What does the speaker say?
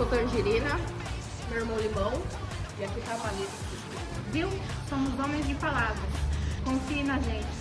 sou tangerina, meu irmão limão e aqui tá a paleta. Viu? Somos homens de palavras. Confie na gente.